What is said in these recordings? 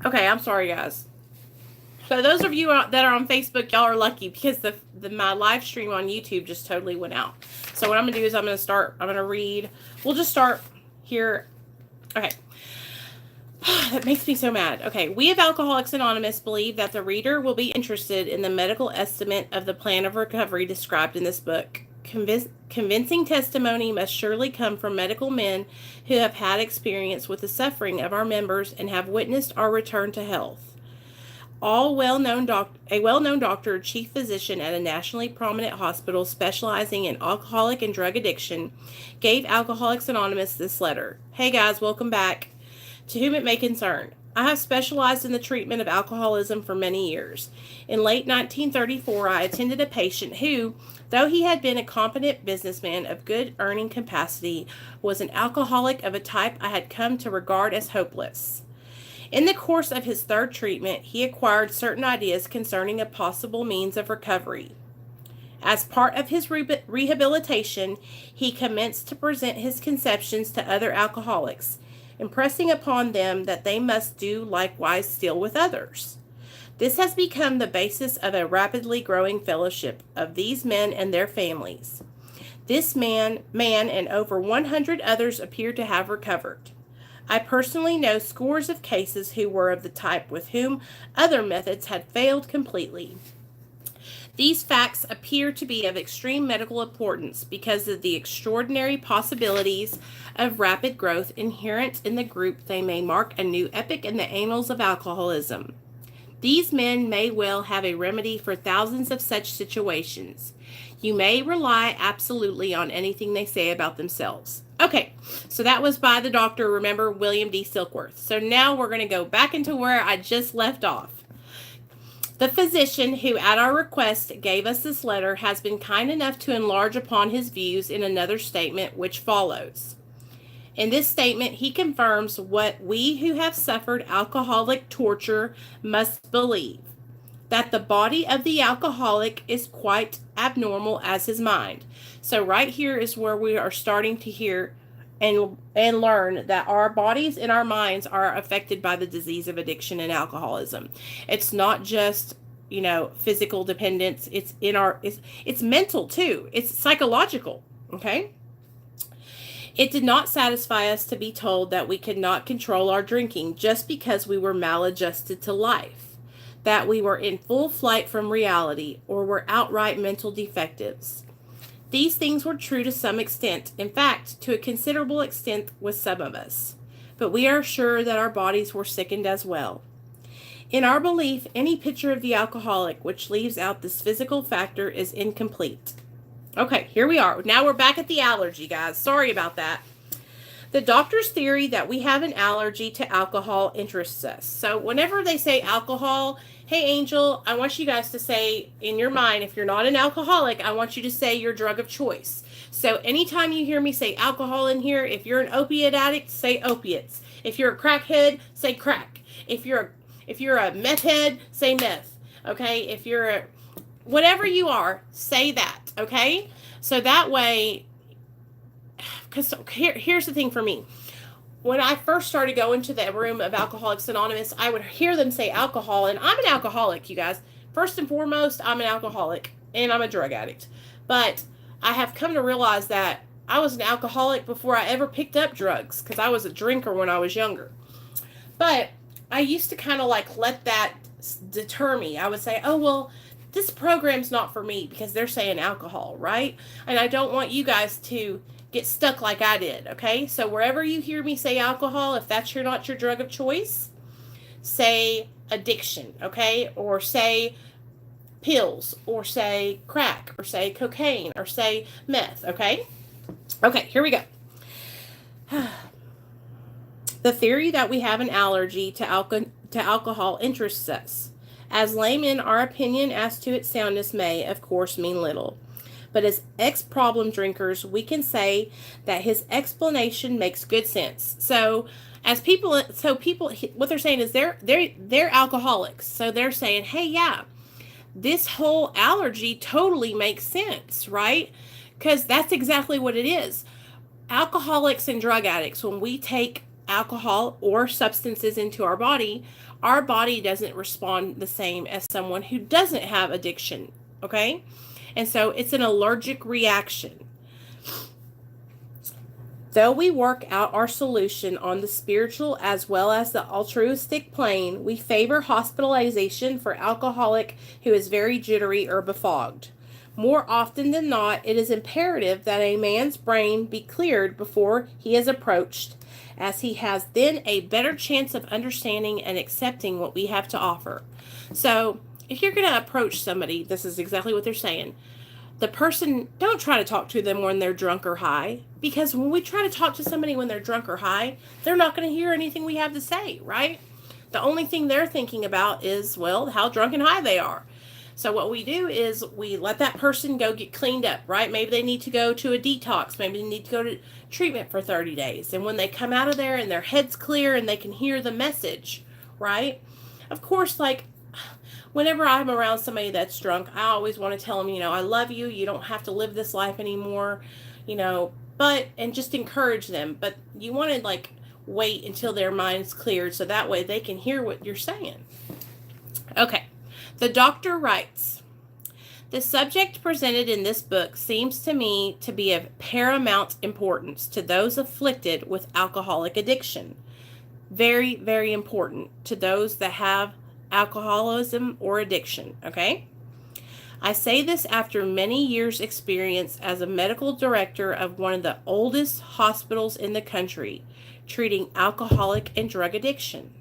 Okay, I'm sorry, guys. So those of you that are on Facebook, y'all are lucky because my live stream on YouTube just totally went out. So what I'm gonna do is I'm gonna read. We'll just start here. Okay. That makes me so mad. Okay, we of Alcoholics Anonymous believe that the reader will be interested in the medical estimate of the plan of recovery described in this book. Convincing testimony must surely come from medical men who have had experience with the suffering of our members and have witnessed our return to health. A well-known doctor, chief physician at a nationally prominent hospital specializing in alcoholic and drug addiction, gave Alcoholics Anonymous this letter. Hey guys, welcome back. To whom it may concern, I have specialized in the treatment of alcoholism for many years. In late 1934, I attended a patient who, though he had been a competent businessman of good earning capacity, was an alcoholic of a type I had come to regard as hopeless. In the course of his third treatment, he acquired certain ideas concerning a possible means of recovery. As part of his rehabilitation, he commenced to present his conceptions to other alcoholics, impressing upon them that they must do likewise still with others. This has become the basis of a rapidly growing fellowship of these men and their families. This man and over 100 others appear to have recovered. I personally know scores of cases who were of the type with whom other methods had failed completely. These facts appear to be of extreme medical importance because of the extraordinary possibilities of rapid growth inherent in the group. They may mark a new epoch in the annals of alcoholism. These men may well have a remedy for thousands of such situations. You may rely absolutely on anything they say about themselves. Okay, so that was by the doctor, remember, William D. Silkworth. So now we're going to go back into where I just left off. The physician who, at our request, gave us this letter has been kind enough to enlarge upon his views in another statement which follows. In this statement, he confirms what we who have suffered alcoholic torture must believe, that the body of the alcoholic is quite abnormal as his mind. So right here is where we are starting to hear and learn that our bodies and our minds are affected by the disease of addiction and alcoholism. It's not just, physical dependence. It's in it's mental too. It's psychological. Okay. It did not satisfy us to be told that we could not control our drinking just because we were maladjusted to life, that we were in full flight from reality, or were outright mental defectives. These things were true to some extent, in fact, to a considerable extent with some of us, but we are sure that our bodies were sickened as well. In our belief, any picture of the alcoholic which leaves out this physical factor is incomplete. Okay, here we are. Now we're back at the allergy, guys. Sorry about that. The doctor's theory that we have an allergy to alcohol interests us. So whenever they say alcohol, hey, Angel, I want you guys to say in your mind, if you're not an alcoholic, I want you to say your drug of choice. So anytime you hear me say alcohol in here, if you're an opiate addict, say opiates. If you're a crackhead, say crack. If you're a meth head, say meth. Okay? If you're whatever you are, say that. Okay? So that way, because here's the thing for me. When I first started going to the room of Alcoholics Anonymous, I would hear them say alcohol, and I'm an alcoholic, you guys. First and foremost, I'm an alcoholic, and I'm a drug addict. But I have come to realize that I was an alcoholic before I ever picked up drugs, because I was a drinker when I was younger. But I used to kind of let that deter me. I would say, oh, well, this program's not for me because they're saying alcohol, right? And I don't want you guys to get stuck like I did, okay? So wherever you hear me say alcohol, if that's not your drug of choice, say addiction, okay? Or say pills, or say crack, or say cocaine, or say meth, okay? Okay, here we go. The theory that we have an allergy to alcohol interests us. As laymen, our opinion as to its soundness may, of course, mean little. But as ex-problem drinkers, we can say that his explanation makes good sense. So people, what they're saying is they're alcoholics. So they're saying, hey, yeah, this whole allergy totally makes sense, right? Because that's exactly what it is. Alcoholics and drug addicts, when we take alcohol or substances into our body doesn't respond the same as someone who doesn't have addiction, okay? And so it's an allergic reaction. Though we work out our solution on the spiritual as well as the altruistic plane, we favor hospitalization for alcoholic who is very jittery or befogged. More often than not, it is imperative that a man's brain be cleared before he is approached, as he has then a better chance of understanding and accepting what we have to offer. So, if you're going to approach somebody, this is exactly what they're saying. The person, don't try to talk to them when they're drunk or high, because when we try to talk to somebody when they're drunk or high, they're not going to hear anything we have to say, right? The only thing they're thinking about is, well, how drunk and high they are. So what we do is we let that person go get cleaned up, right? Maybe they need to go to a detox. Maybe they need to go to treatment for 30 days. And when they come out of there and their head's clear and they can hear the message, right? Of course, like, whenever I'm around somebody that's drunk, I always want to tell them, I love you. You don't have to live this life anymore, and just encourage them. But you want to, like, wait until their mind's cleared so that way they can hear what you're saying. Okay. The doctor writes, the subject presented in this book seems to me to be of paramount importance to those afflicted with alcoholic addiction. Very, very important to those that have alcoholism or addiction, okay? I say this after many years' experience as a medical director of one of the oldest hospitals in the country, treating alcoholic and drug addiction.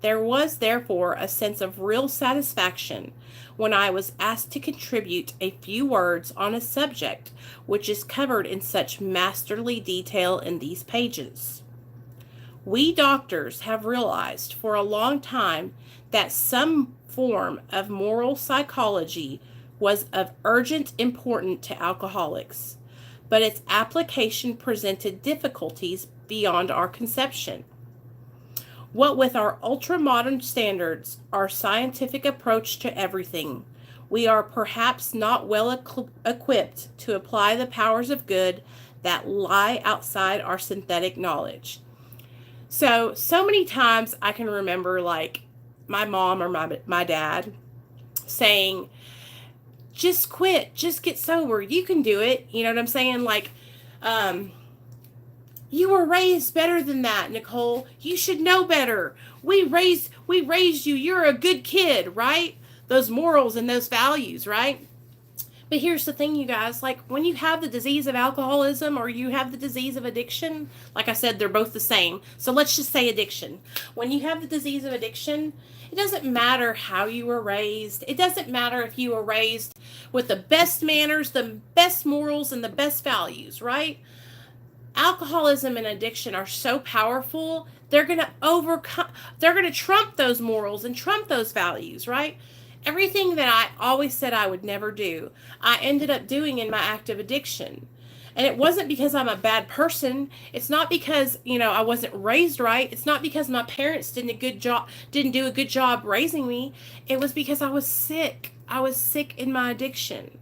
There was, therefore, a sense of real satisfaction when I was asked to contribute a few words on a subject which is covered in such masterly detail in these pages. We doctors have realized for a long time that some form of moral psychology was of urgent importance to alcoholics, but its application presented difficulties beyond our conception. What with our ultra-modern standards, our scientific approach to everything, we are perhaps not well equipped to apply the powers of good that lie outside our synthetic knowledge. So many times I can remember, like, my mom or my dad saying, just quit, just get sober, you can do it. You know what I'm saying? Like, you were raised better than that, Nicole. You should know better. We raised you. You're a good kid, right? Those morals and those values, right? But here's the thing, you guys. Like, when you have the disease of alcoholism or you have the disease of addiction, like I said, they're both the same. So let's just say addiction. When you have the disease of addiction, it doesn't matter how you were raised. It doesn't matter if you were raised with the best manners, the best morals, and the best values, right? Alcoholism and addiction are so powerful, they're going to trump those morals and trump those values, right? Everything that I always said I would never do, I ended up doing in my active addiction. And it wasn't because I'm a bad person. It's not because, I wasn't raised right. It's not because my parents didn't do a good job raising me. It was because I was sick. I was sick in my addiction.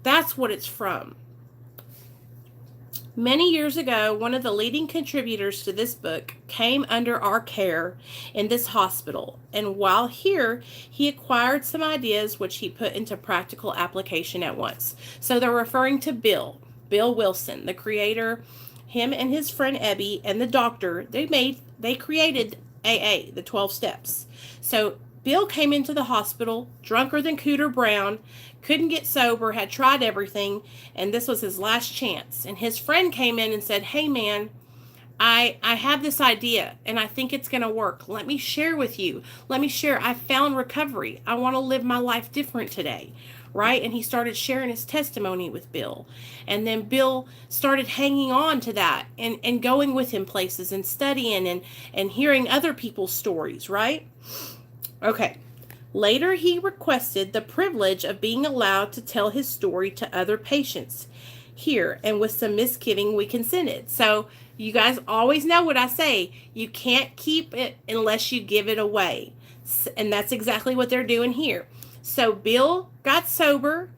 That's what it's from. Many years ago, one of the leading contributors to this book came under our care in this hospital, and while here, he acquired some ideas which he put into practical application at once. So they're referring to Bill Wilson, the creator. Him and his friend Ebby and the doctor, they created AA, the 12 steps. So Bill came into the hospital drunker than Cooter Brown, couldn't get sober, had tried everything, and this was his last chance. And his friend came in and said, hey man, I have this idea and I think it's going to work. Let me share with you. I found recovery. I want to live my life different today. Right? And he started sharing his testimony with Bill. And then Bill started hanging on to that and going with him places and studying and hearing other people's stories, right? Okay. Later, he requested the privilege of being allowed to tell his story to other patients here, and with some misgiving, we consented. So, you guys always know what I say. You can't keep it unless you give it away. And that's exactly what they're doing here. So, Bill got sober,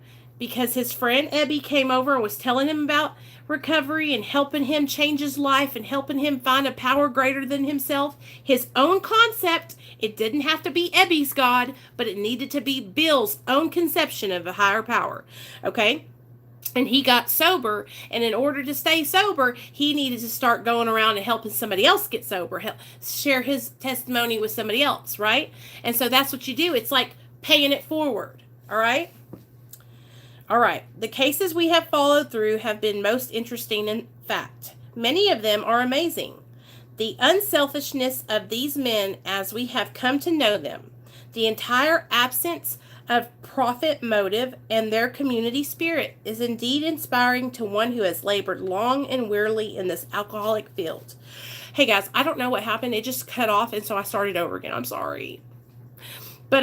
because his friend Ebby came over and was telling him about recovery and helping him change his life and helping him find a power greater than himself. His own concept. It didn't have to be Ebby's God, but it needed to be Bill's own conception of a higher power. Okay? And he got sober, and in order to stay sober, he needed to start going around and helping somebody else get sober, share his testimony with somebody else, right? And so that's what you do. It's like paying it forward, all right? All right, the cases we have followed through have been most interesting in fact. Many of them are amazing. The unselfishness of these men as we have come to know them, the entire absence of profit motive, and their community spirit is indeed inspiring to one who has labored long and wearily in this alcoholic field. Hey guys, I don't know what happened. It just cut off, and so I started over again. I'm sorry. But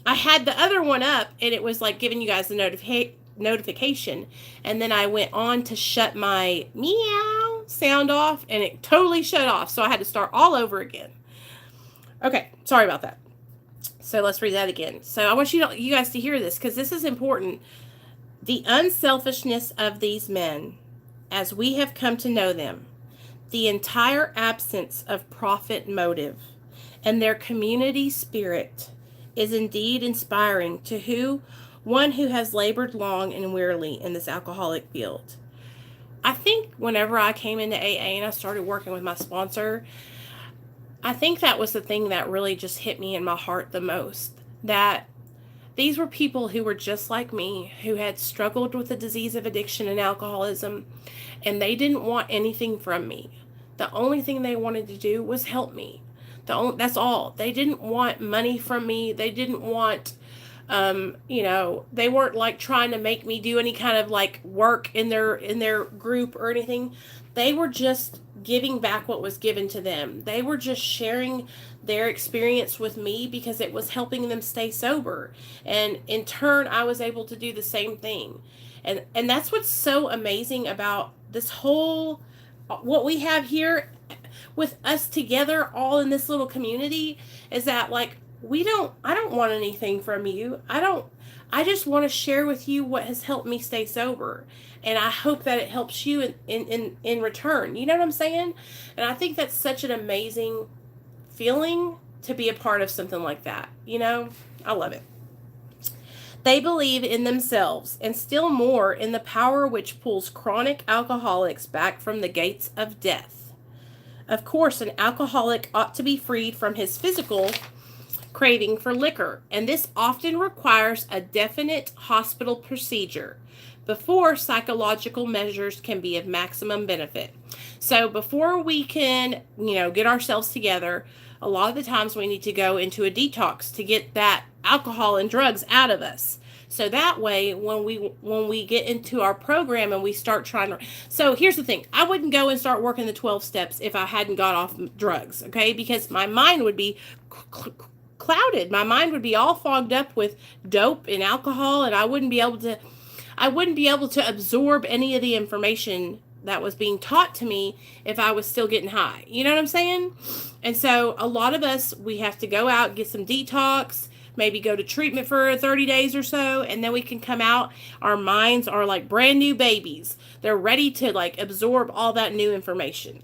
I had the other one up, and it was like giving you guys the notification, and then I went on to shut my meow sound off, and it totally shut off, so I had to start all over again. Okay, sorry about that. So let's read that again. So I want you guys to hear this, because this is important. The unselfishness of these men, as we have come to know them, the entire absence of profit motive, and their community spirit is indeed inspiring to one who has labored long and wearily in this alcoholic field. I think whenever I came into AA and I started working with my sponsor, I think that was the thing that really just hit me in my heart the most. That these were people who were just like me, who had struggled with the disease of addiction and alcoholism, and they didn't want anything from me. The only thing they wanted to do was help me. That's all. They didn't want money from me. They didn't want, they weren't like trying to make me do any kind of like work in their group or anything. They were just giving back what was given to them. They were just sharing their experience with me because it was helping them stay sober. And in turn, I was able to do the same thing. And that's what's so amazing about this whole, what we have here with us together all in this little community, is that like, I don't want anything from you. I just want to share with you what has helped me stay sober. And I hope that it helps you in return. You know what I'm saying? And I think that's such an amazing feeling to be a part of something like that. You know, I love it. They believe in themselves and still more in the power which pulls chronic alcoholics back from the gates of death. Of course, an alcoholic ought to be freed from his physical craving for liquor, and this often requires a definite hospital procedure before psychological measures can be of maximum benefit. So before we can, get ourselves together, a lot of the times we need to go into a detox to get that alcohol and drugs out of us. So that way, when we get into our program and we start trying to... So here's the thing. I wouldn't go and start working the 12 steps if I hadn't got off drugs, okay? Because my mind would be clouded. My mind would be all fogged up with dope and alcohol, and I wouldn't be able to absorb any of the information that was being taught to me if I was still getting high. You know what I'm saying? And so a lot of us, we have to go out, get some detox, maybe go to treatment for 30 days or so, and then we can come out. Our minds are like brand new babies. They're ready to like absorb all that new information.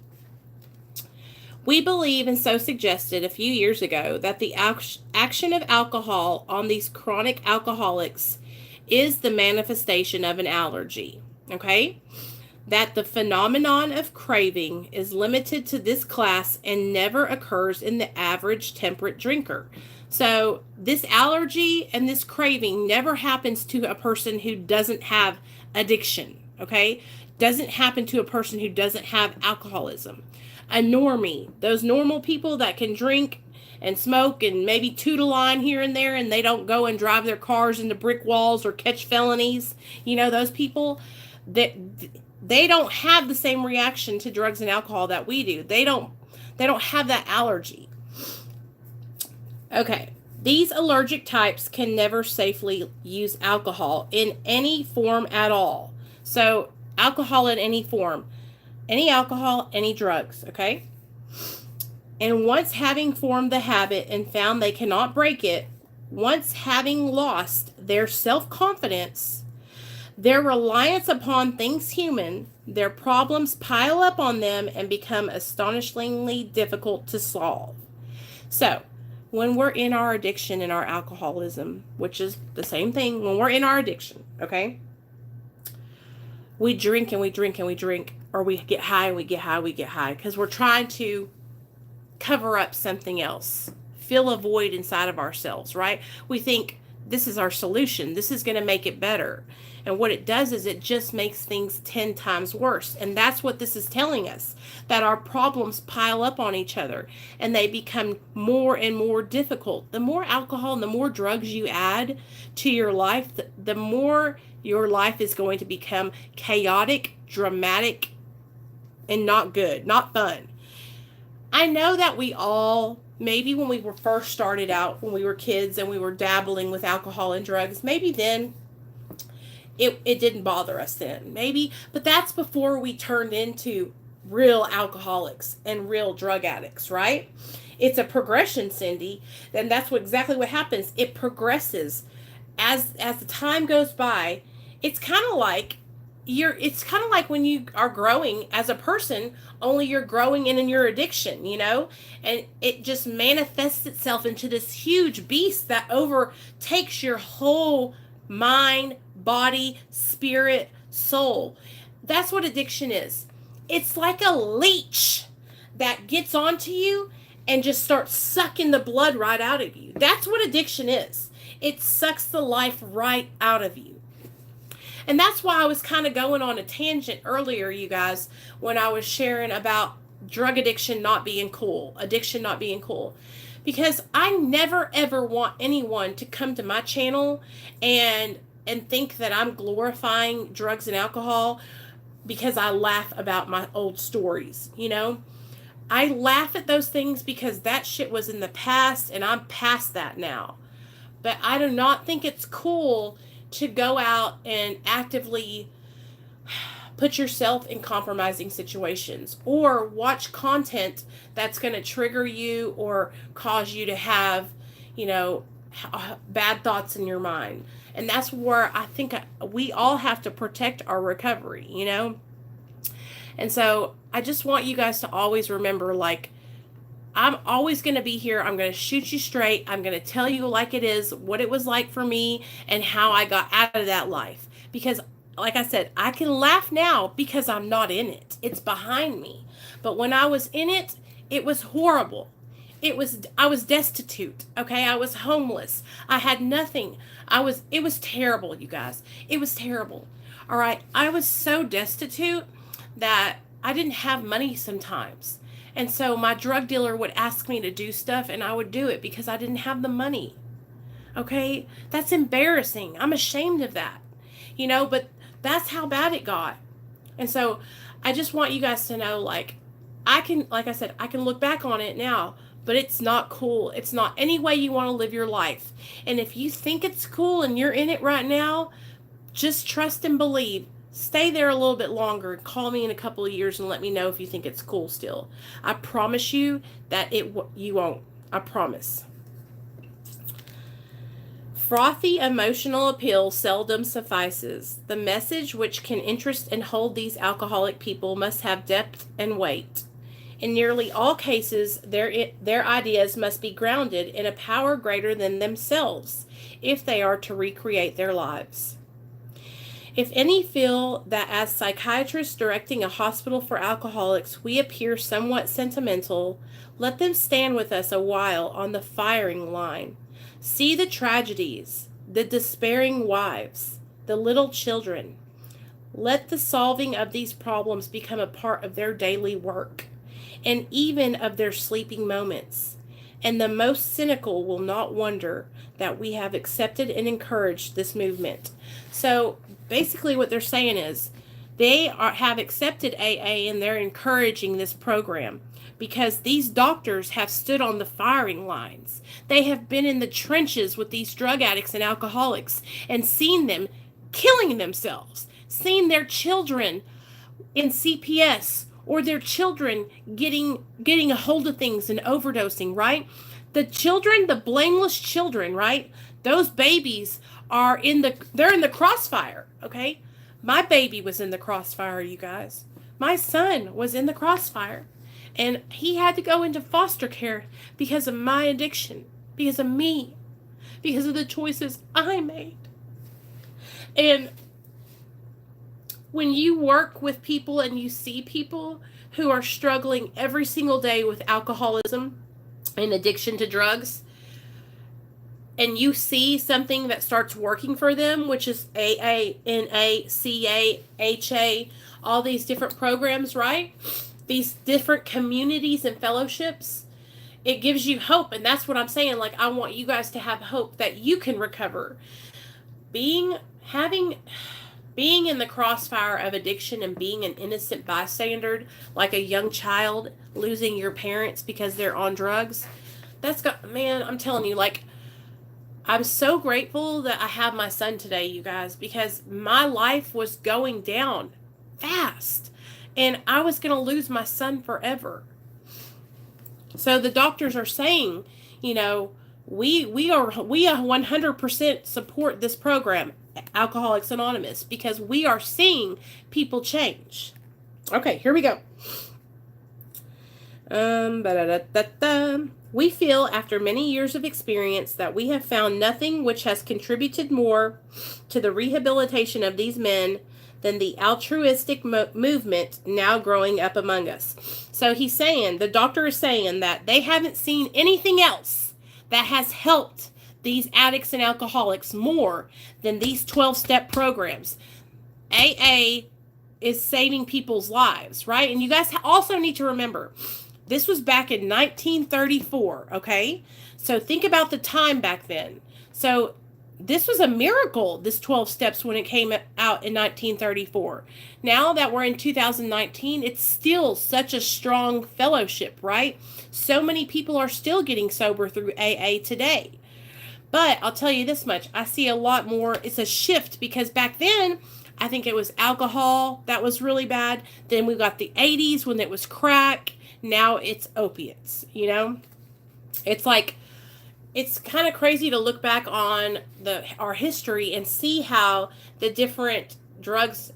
We believe, and so suggested a few years ago, that the action of alcohol on these chronic alcoholics is the manifestation of an allergy, okay? That the phenomenon of craving is limited to this class and never occurs in the average temperate drinker. So this allergy and this craving never happens to a person who doesn't have addiction, okay? Doesn't happen to a person who doesn't have alcoholism. A normie, those normal people that can drink and smoke and maybe toot a line here and there, and they don't go and drive their cars into brick walls or catch felonies. Those people, they don't have the same reaction to drugs and alcohol that we do. They don't have that allergy. Okay, these allergic types can never safely use alcohol in any form at all. So alcohol in any form. Any alcohol, any drugs, okay? And once having formed the habit and found they cannot break it, once having lost their self-confidence, Their reliance upon things human, their problems pile up on them and become astonishingly difficult to solve. So, when we're in our addiction and our alcoholism, which is the same thing, when we're in our addiction, okay? We drink and we drink and we drink, or we get high and we get high, we get high, because we're trying to cover up something else, fill a void inside of ourselves, right? We think this is our solution. This is going to make it better. And what it does is it just makes things 10 times worse. And that's what this is telling us, that our problems pile up on each other and they become more and more difficult. The more alcohol and the more drugs you add to your life, the more your life is going to become chaotic, dramatic, and not good, not fun. I know that we all, maybe when we were first started out, when we were kids and we were dabbling with alcohol and drugs, maybe then it didn't bother us then. Maybe, but that's before we turned into real alcoholics and real drug addicts, right? It's a progression, Cindy. And that's exactly what happens. It progresses. As the time goes by, it's kind of like when you are growing as a person, only you're growing in your addiction, and it just manifests itself into this huge beast that overtakes your whole mind, body, spirit, soul. That's what addiction is. It's like a leech that gets onto you and just starts sucking the blood right out of you. That's what addiction is. It sucks the life right out of you. And that's why I was kind of going on a tangent earlier, you guys, when I was sharing about drug addiction not being cool, addiction not being cool. Because I never, ever want anyone to come to my channel and think that I'm glorifying drugs and alcohol because I laugh about my old stories, I laugh at those things because that shit was in the past and I'm past that now. But I do not think it's cool to go out and actively put yourself in compromising situations or watch content that's going to trigger you or cause you to have, bad thoughts in your mind. And that's where I think we all have to protect our recovery, And so I just want you guys to always remember, I'm always going to be here. I'm going to shoot you straight. I'm going to tell you like it is, what it was like for me and how I got out of that life. Because like I said, I can laugh now because I'm not in it. It's behind me. But when I was in it, it was horrible. I was destitute. Okay. I was homeless. I had nothing. It was terrible, you guys. It was terrible. All right. I was so destitute that I didn't have money sometimes. And so my drug dealer would ask me to do stuff and I would do it because I didn't have the money. Okay? That's embarrassing. I'm ashamed of that. But that's how bad it got. And so I just want you guys to know, like I said, I can look back on it now, but it's not cool. It's not any way you want to live your life. And if you think it's cool and you're in it right now, just trust and believe. Stay there a little bit longer and call me in a couple of years and let me know if you think it's cool still. I promise you that you won't. I promise. Frothy emotional appeal seldom suffices. The message which can interest and hold these alcoholic people must have depth and weight. In nearly all cases, their ideas must be grounded in a power greater than themselves if they are to recreate their lives. If any feel that as psychiatrists directing a hospital for alcoholics, we appear somewhat sentimental, let them stand with us a while on the firing line. See the tragedies, the despairing wives, the little children. Let the solving of these problems become a part of their daily work, and even of their sleeping moments. And the most cynical will not wonder that we have accepted and encouraged this movement. So basically what they're saying is they have accepted AA and they're encouraging this program because these doctors have stood on the firing lines. They have been in the trenches with these drug addicts and alcoholics and seen them killing themselves, seen their children in CPS or their children getting a hold of things and overdosing, right? The children, the blameless children, right? Those babies are they're in the crossfire, okay? My baby was in the crossfire, you guys. My son was in the crossfire. And he had to go into foster care because of my addiction, because of me, because of the choices I made. And when you work with people and you see people who are struggling every single day with alcoholism and addiction to drugs, and you see something that starts working for them, which is AA, NA, CA, HA, all these different programs, right? These different communities and fellowships, it gives you hope. And that's what I'm saying. Like, I want you guys to have hope that you can recover. Being in the crossfire of addiction and being an innocent bystander, like a young child losing your parents because they're on drugs, man, I'm telling you, like, I'm so grateful that I have my son today, you guys, because my life was going down fast and I was going to lose my son forever. So the doctors are saying, we 100% support this program, Alcoholics Anonymous, because we are seeing people change. Okay, here we go. We feel after many years of experience that we have found nothing which has contributed more to the rehabilitation of these men than the altruistic movement now growing up among us. So the doctor is saying that they haven't seen anything else that has helped these addicts and alcoholics more than these 12-step programs. AA is saving people's lives, right? And you guys also need to remember, this was back in 1934, okay? So think about the time back then. So this was a miracle, this 12 steps, when it came out in 1934. Now that we're in 2019, it's still such a strong fellowship, right? So many people are still getting sober through AA today. But I'll tell you this much, I see a lot more. It's a shift, because back then, I think it was alcohol that was really bad. Then we got the 80s when it was crack. Now it's opiates, It's like, it's kind of crazy to look back on our history and see how the different drugs,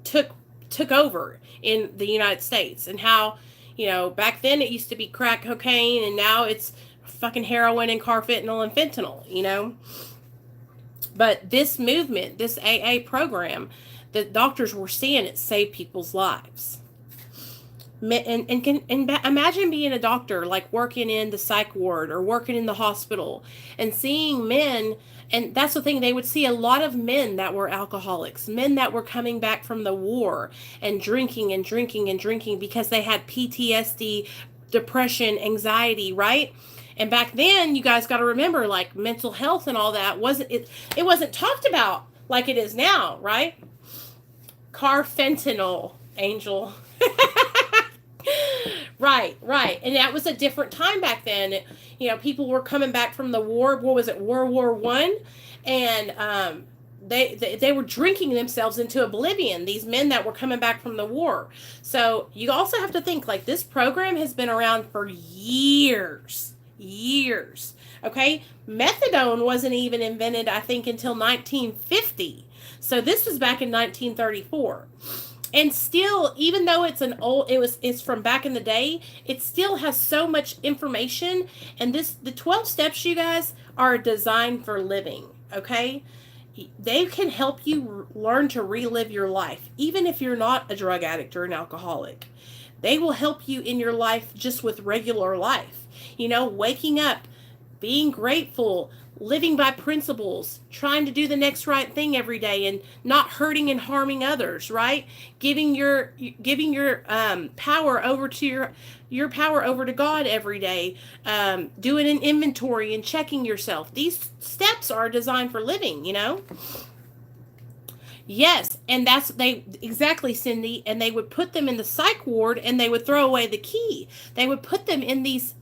took over in the United States, and how, back then it used to be crack cocaine, and now it's fucking heroin and carfentanil and fentanyl, But this movement, this AA program, the doctors were seeing it save people's lives. And imagine being a doctor, like working in the psych ward or working in the hospital and seeing men. And that's the thing, they would see a lot of men that were alcoholics, men that were coming back from the war and drinking and drinking and drinking because they had PTSD, depression, anxiety, right? And back then, you guys got to remember, like, mental health and all that it wasn't talked about like it is now, right? Carfentanil, Angel. Right. And that was a different time back then. People were coming back from the war. What was it? World War I. And they were drinking themselves into oblivion, these men that were coming back from the war. So you also have to think, like, this program has been around for years. Okay? Methadone wasn't even invented, I think, until 1950. So this was back in 1934. And still, even though it's from back in the day, it still has so much information. And the 12 steps, you guys, are designed for living, okay? They can help you learn to relive your life, even if you're not a drug addict or an alcoholic. They will help you in your life just with regular life. Waking up, being grateful, living by principles, trying to do the next right thing every day, and not hurting and harming others, right? Giving your power over to your power over to God every day, doing an inventory and checking yourself. These steps are designed for living, Yes, and exactly, Cindy, and they would put them in the psych ward and they would throw away the key. They would put them in these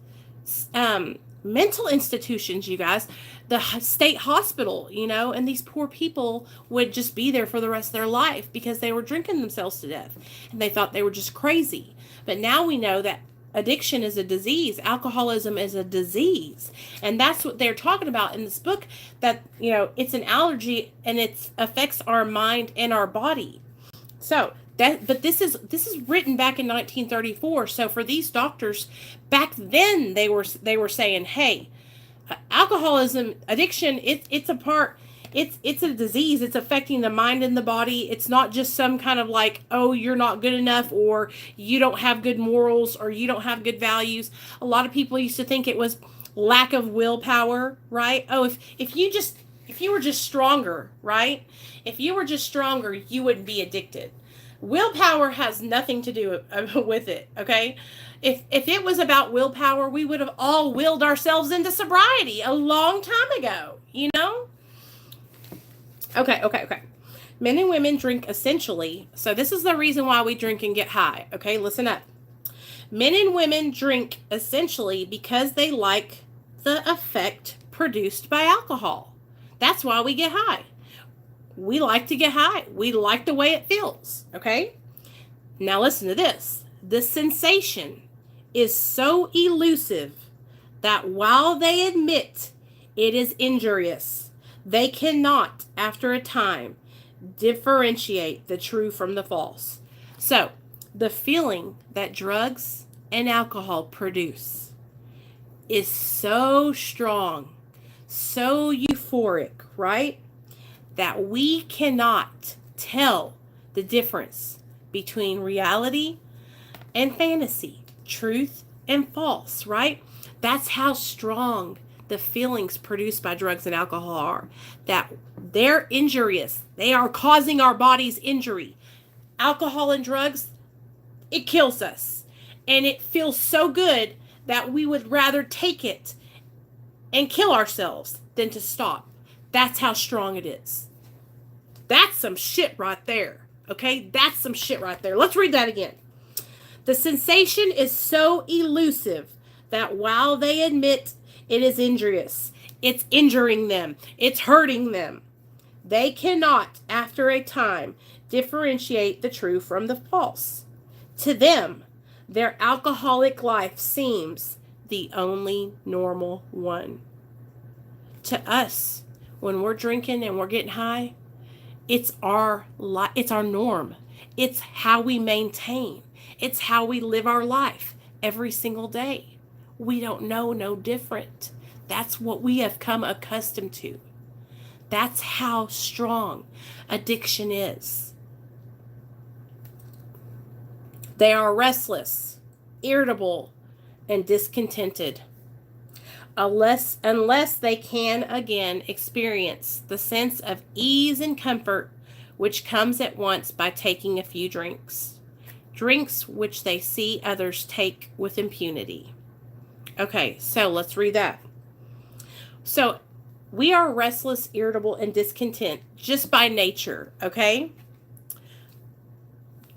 mental institutions, you guys, the state hospital, and these poor people would just be there for the rest of their life because they were drinking themselves to death and they thought they were just crazy. But now we know that addiction is a disease. Alcoholism is a disease. And that's what they're talking about in this book, that, it's an allergy and it affects our mind and our body. So but this is written back in 1934. So for these doctors back then, they were saying, hey, alcoholism, addiction, it's a disease. It's affecting the mind and the body. It's not just some kind of like, oh, you're not good enough, or you don't have good morals, or you don't have good values. A lot of people used to think it was lack of willpower, right? Oh, if you were just stronger, right? If you were just stronger, you wouldn't be addicted. Willpower has nothing to do with it, okay? If it was about willpower, we would have all willed ourselves into sobriety a long time ago, Okay. Men and women drink essentially. So this is the reason why we drink and get high, okay? Listen up. Men and women drink essentially because they like the effect produced by alcohol. That's why we get high. We like to get high. We like the way it feels, okay? Now listen to this. The sensation is so elusive that while they admit it is injurious, they cannot, after a time, differentiate the true from the false. So, the feeling that drugs and alcohol produce is so strong, so euphoric, right? That we cannot tell the difference between reality and fantasy, truth and false, right? That's how strong the feelings produced by drugs and alcohol are. That they're injurious. They are causing our bodies injury. Alcohol and drugs, it kills us. And it feels so good that we would rather take it and kill ourselves than to stop. That's how strong it is. That's some shit right there. Okay? That's some shit right there. Let's read that again. The sensation is so elusive that while they admit it is injurious, it's injuring them, it's hurting them, they cannot, after a time, differentiate the true from the false. To them, their alcoholic life seems the only normal one. To us, when we're drinking and we're getting high, it's our norm. It's how we maintain. It's how we live our life every single day. We don't know no different. That's what we have come accustomed to. That's how strong addiction is. They are restless, irritable, and discontented. Unless they can again experience the sense of ease and comfort which comes at once by taking a few drinks. Drinks which they see others take with impunity. Okay, so let's read that. So we are restless, irritable, and discontent just by nature, okay?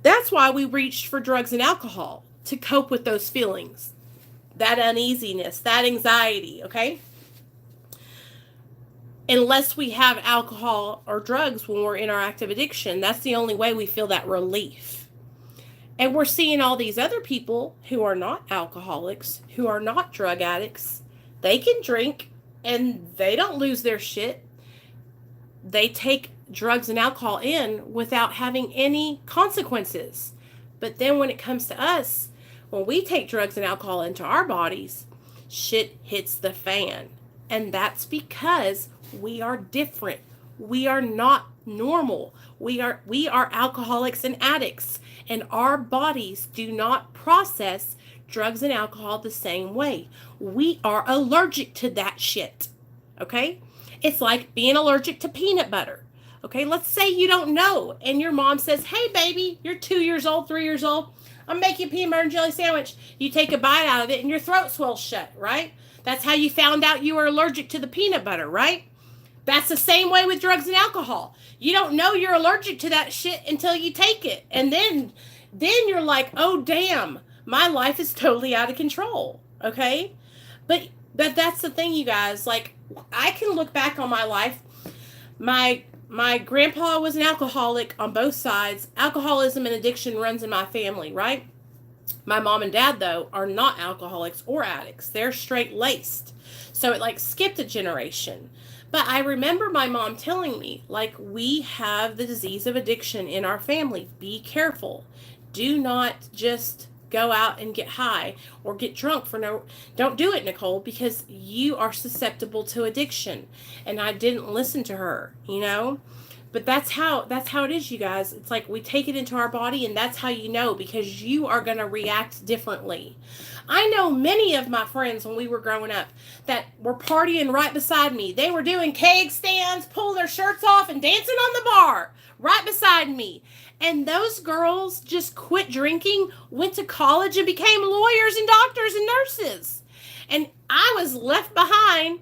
That's why we reached for drugs and alcohol, to cope with those feelings. That uneasiness, that anxiety, okay? Unless we have alcohol or drugs when we're in our active addiction, that's the only way we feel that relief. And we're seeing all these other people who are not alcoholics, who are not drug addicts. They can drink and they don't lose their shit. They take drugs and alcohol in without having any consequences. But then when it comes to us, when we take drugs and alcohol into our bodies, shit hits the fan. And that's because we are different. We are not normal. We are alcoholics and addicts. And our bodies do not process drugs and alcohol the same way. We are allergic to that shit. Okay? It's like being allergic to peanut butter. Okay? Let's say you don't know and your mom says, "Hey baby, you're 2 years old, 3 years old. I'm making a peanut butter and jelly sandwich." You take a bite out of it and your throat swells shut, right? That's how you found out you were allergic to the peanut butter, right? That's the same way with drugs and alcohol. You don't know you're allergic to that shit until you take it. And then you're like, "Oh damn, my life is totally out of control." Okay? But that's the thing, you guys. Like, I can look back on my life. My grandpa was an alcoholic on both sides. Alcoholism and addiction runs in my family, right? My mom and dad, though, are not alcoholics or addicts. They're straight laced. So it like skipped a generation. But I remember my mom telling me, like, we have the disease of addiction in our family. Be careful. Do not just go out and get high or get drunk don't do it, Nicole, because you are susceptible to addiction. And I didn't listen to her, you know? But that's how it is, you guys. It's like we take it into our body, and that's how you know, because you are going to react differently. I know many of my friends when we were growing up that were partying right beside me. They were doing keg stands, pulling their shirts off, and dancing on the bar right beside me. And those girls just quit drinking, went to college, and became lawyers and doctors and nurses. And I was left behind,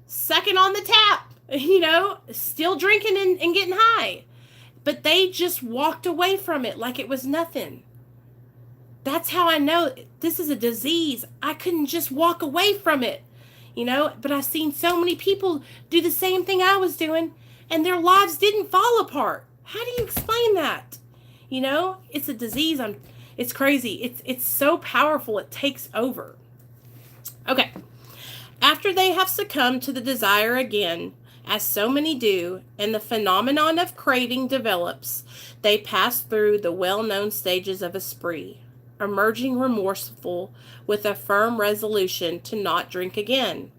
sucking on the tap. You know, still drinking and getting high. But they just walked away from it like it was nothing. That's how I know this is a disease. I couldn't just walk away from it, you know. But I've seen so many people do the same thing I was doing, and their lives didn't fall apart. How do you explain that? You know, it's a disease. It's crazy. It's so powerful. It takes over. Okay. After they have succumbed to the desire again, as so many do, and the phenomenon of craving develops, they pass through the well-known stages of a spree, emerging remorseful with a firm resolution to not drink again.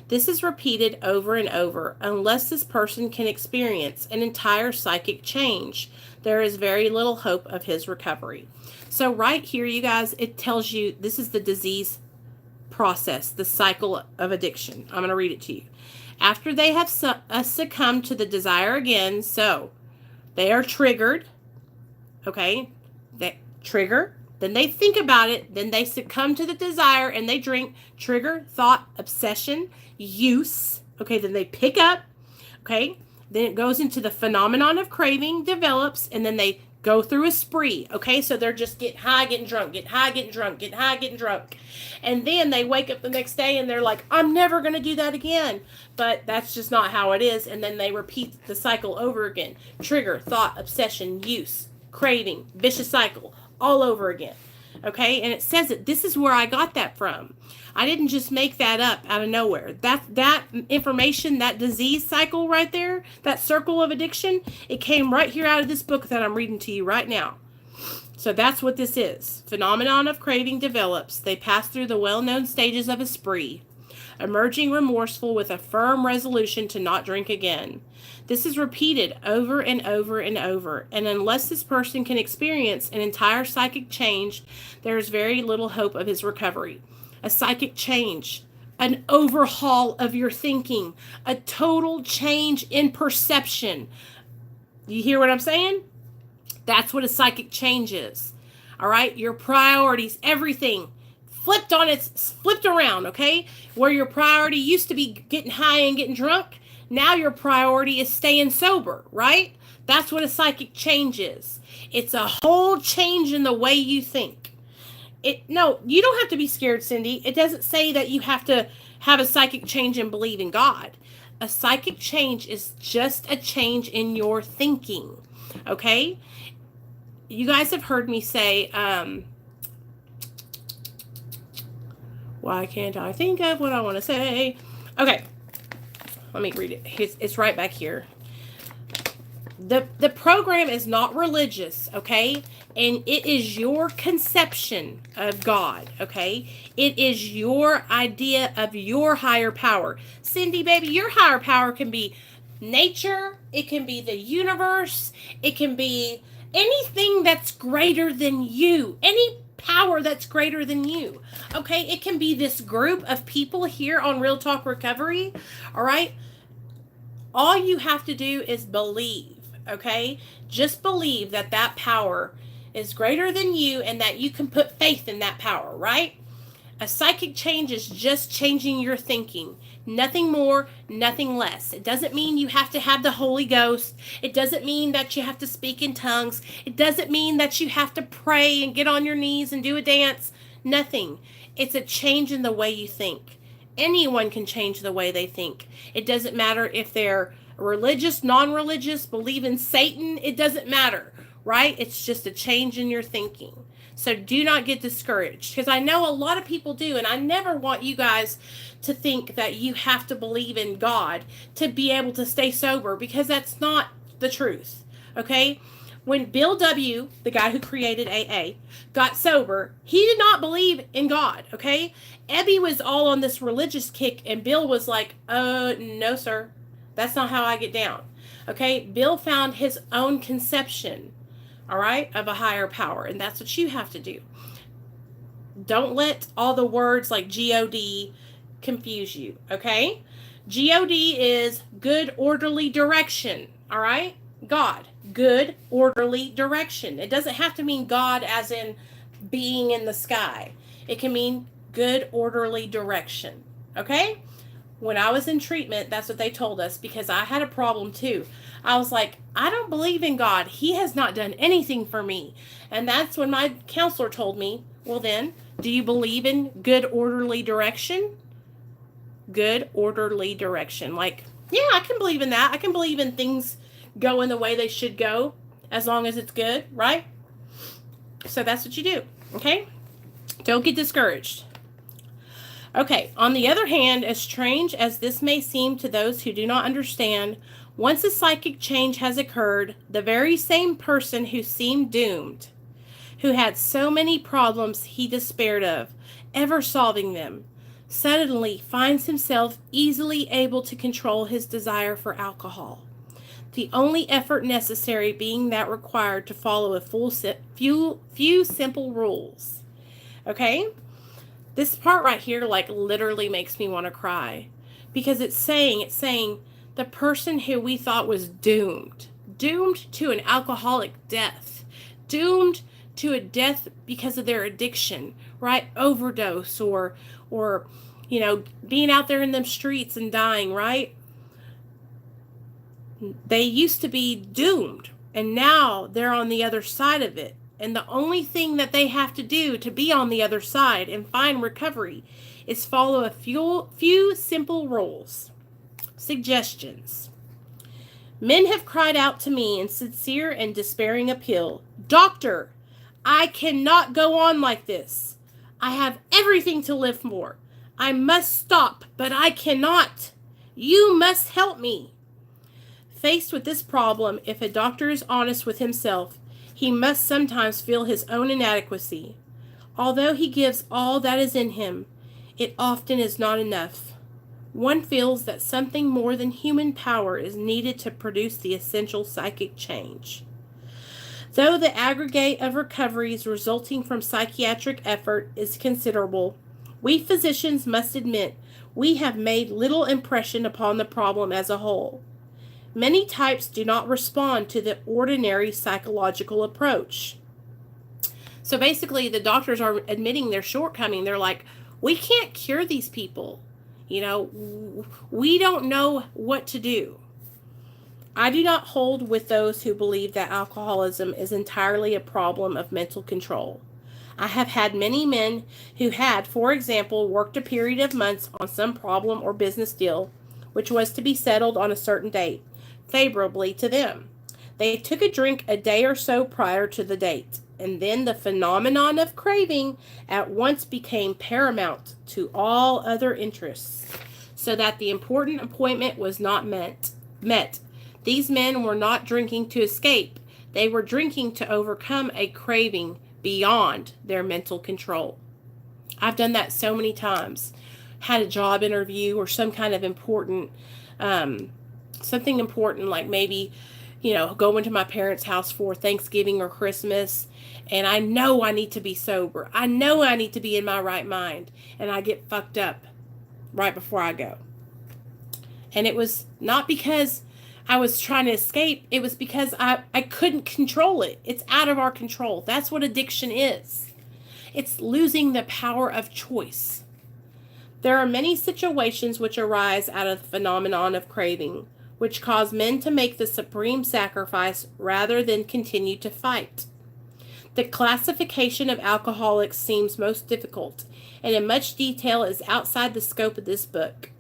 This is repeated over and over. Unless this person can experience an entire psychic change, there is very little hope of his recovery. So right here, you guys, it tells you this is the disease process, the cycle of addiction. I'm going to read it to you. After they have succumbed to the desire again, so they are triggered, okay, they trigger, then they think about it, then they succumb to the desire and they drink, trigger, thought, obsession, use, okay, then they pick up, okay, then it goes into the phenomenon of craving, develops, and then they go through a spree, okay? So they're just getting high, getting drunk, getting high, getting drunk, getting high, getting drunk. And then they wake up the next day and they're like, I'm never going to do that again. But that's just not how it is. And then they repeat the cycle over again. Trigger, thought, obsession, use, craving, vicious cycle, all over again. Okay? And it says it. This is where I got that from. I didn't just make that up out of nowhere. That information, that disease cycle right there, that circle of addiction, it came right here out of this book that I'm reading to you right now. So that's what this is. Phenomenon of craving develops. They pass through the well-known stages of a spree, emerging remorseful with a firm resolution to not drink again. This is repeated over and over and over, and unless this person can experience an entire psychic change, there is very little hope of his recovery. A psychic change, an overhaul of your thinking, a total change in perception. You hear what I'm saying? That's what a psychic change is. All right? Your priorities, everything flipped around, okay? Where your priority used to be getting high and getting drunk, now your priority is staying sober, right? That's what a psychic change is. It's a whole change in the way you think. No, you don't have to be scared, Cindy. It doesn't say that you have to have a psychic change and believe in God. A psychic change is just a change in your thinking, okay? You guys have heard me say, why can't I think of what I want to say? Okay, let me read it. It's right back here. The program is not religious, okay? And it is your conception of God, okay? It is your idea of your higher power. Cindy, baby, your higher power can be nature. It can be the universe. It can be anything that's greater than you. Any power that's greater than you, okay? It can be this group of people here on Real Talk Recovery, all right? All you have to do is believe, okay? Just believe that that power is greater than you and that you can put faith in that power, right? A psychic change is just changing your thinking. Nothing more, nothing less. It doesn't mean you have to have the Holy Ghost. It doesn't mean that you have to speak in tongues. It doesn't mean that you have to pray and get on your knees and do a dance. Nothing. It's a change in the way you think. Anyone can change the way they think. It doesn't matter if they're religious, non-religious, believe in Satan. It doesn't matter, right? It's just a change in your thinking. So do not get discouraged, because I know a lot of people do, and I never want you guys to think that you have to believe in God to be able to stay sober, because that's not the truth. Okay? When Bill W., the guy who created AA, got sober, he did not believe in God, okay? Ebby was all on this religious kick, and Bill was like, no, sir. That's not how I get down. Okay? Bill found his own conception, all right, of a higher power, and that's what you have to do. Don't let all the words like G-O-D confuse you, okay? G-O-D is good, orderly direction, all right? God, good, orderly direction. It doesn't have to mean God as in being in the sky. It can mean good, orderly direction, okay? When I was in treatment, that's what they told us, because I had a problem too. I was like, I don't believe in God. He has not done anything for me. And that's when my counselor told me, well then, do you believe in good, orderly direction? Good, orderly direction. Like, yeah, I can believe in that. I can believe in things going the way they should go, as long as it's good, right? So that's what you do, okay? Don't get discouraged. Okay, on the other hand, as strange as this may seem to those who do not understand, once a psychic change has occurred, the very same person who seemed doomed, who had so many problems he despaired of ever solving them, suddenly finds himself easily able to control his desire for alcohol. The only effort necessary being that required to follow a few simple rules. Okay? This part right here, like, literally makes me want to cry, because it's saying the person who we thought was doomed to an alcoholic death, doomed to a death because of their addiction, right? Overdose or you know, being out there in them streets and dying, right? They used to be doomed, and now they're on the other side of it. And the only thing that they have to do to be on the other side and find recovery is follow a few simple rules. Suggestions. Men have cried out to me in sincere and despairing appeal, "Doctor, I cannot go on like this. I have everything to live for. I must stop, but I cannot. You must help me." Faced with this problem, if a doctor is honest with himself, he must sometimes feel his own inadequacy. Although he gives all that is in him, it often is not enough. One feels that something more than human power is needed to produce the essential psychic change. Though the aggregate of recoveries resulting from psychiatric effort is considerable, we physicians must admit we have made little impression upon the problem as a whole. Many types do not respond to the ordinary psychological approach. So basically, the doctors are admitting their shortcoming. They're like, we can't cure these people. You know, we don't know what to do. I do not hold with those who believe that alcoholism is entirely a problem of mental control. I have had many men who had, for example, worked a period of months on some problem or business deal, which was to be settled on a certain date, favorably to them. They took a drink a day or so prior to the date, and then the phenomenon of craving at once became paramount to all other interests, so that the important appointment was not met. These men were not drinking to escape. They were drinking to overcome a craving beyond their mental control. I've done that so many times. Had a job interview or some kind of important something important, like maybe, you know, going to my parents' house for Thanksgiving or Christmas, and I know I need to be sober. I know I need to be in my right mind, and I get fucked up right before I go. And it was not because I was trying to escape. It was because I couldn't control it. It's out of our control. That's what addiction is. It's losing the power of choice. There are many situations which arise out of the phenomenon of craving, which cause men to make the supreme sacrifice rather than continue to fight. The classification of alcoholics seems most difficult, and in much detail is outside the scope of this book.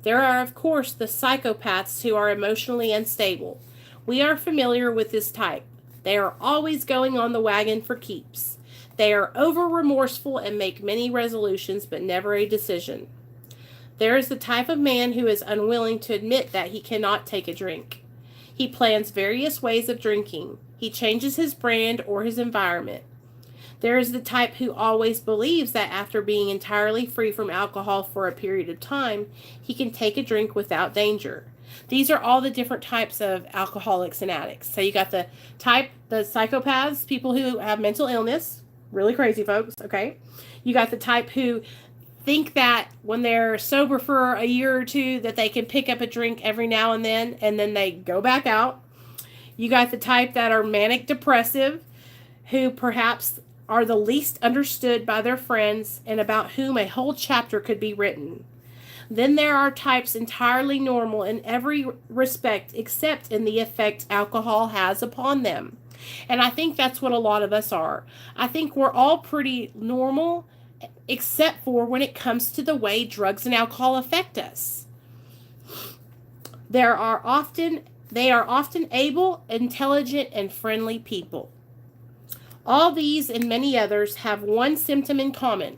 There are, of course, the psychopaths who are emotionally unstable. We are familiar with this type. They are always going on the wagon for keeps. They are over remorseful and make many resolutions but never a decision. There is the type of man who is unwilling to admit that he cannot take a drink. He plans various ways of drinking. He changes his brand or his environment. There is the type who always believes that after being entirely free from alcohol for a period of time, he can take a drink without danger. These are all the different types of alcoholics and addicts. So you got the psychopaths, people who have mental illness, really crazy folks, okay? You got the type who think that when they're sober for a year or two that they can pick up a drink every now and then they go back out. You got the type that are manic depressive, who perhaps are the least understood by their friends and about whom a whole chapter could be written. Then there are types entirely normal in every respect except in the effect alcohol has upon them. And I think that's what a lot of us are. I think we're all pretty normal except for when it comes to the way drugs and alcohol affect us. They are often able, intelligent, and friendly people. All these and many others have one symptom in common.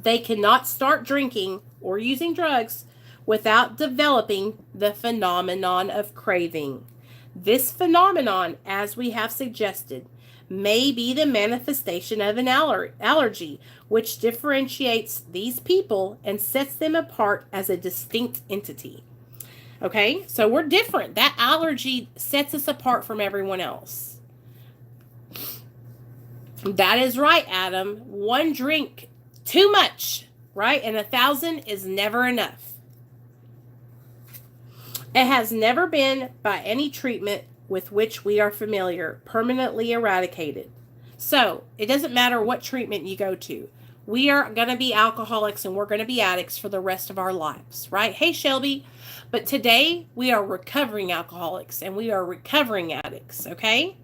They cannot start drinking or using drugs without developing the phenomenon of craving. This phenomenon, as we have suggested, may be the manifestation of an allergy, which differentiates these people and sets them apart as a distinct entity. Okay, so we're different. That allergy sets us apart from everyone else. That is right, Adam. One drink, too much, right? And 1,000 is never enough. It has never been, by any treatment with which we are familiar, permanently eradicated. So, it doesn't matter what treatment you go to. We are going to be alcoholics and we're going to be addicts for the rest of our lives, right? Hey, Shelby. But today, we are recovering alcoholics and we are recovering addicts, okay?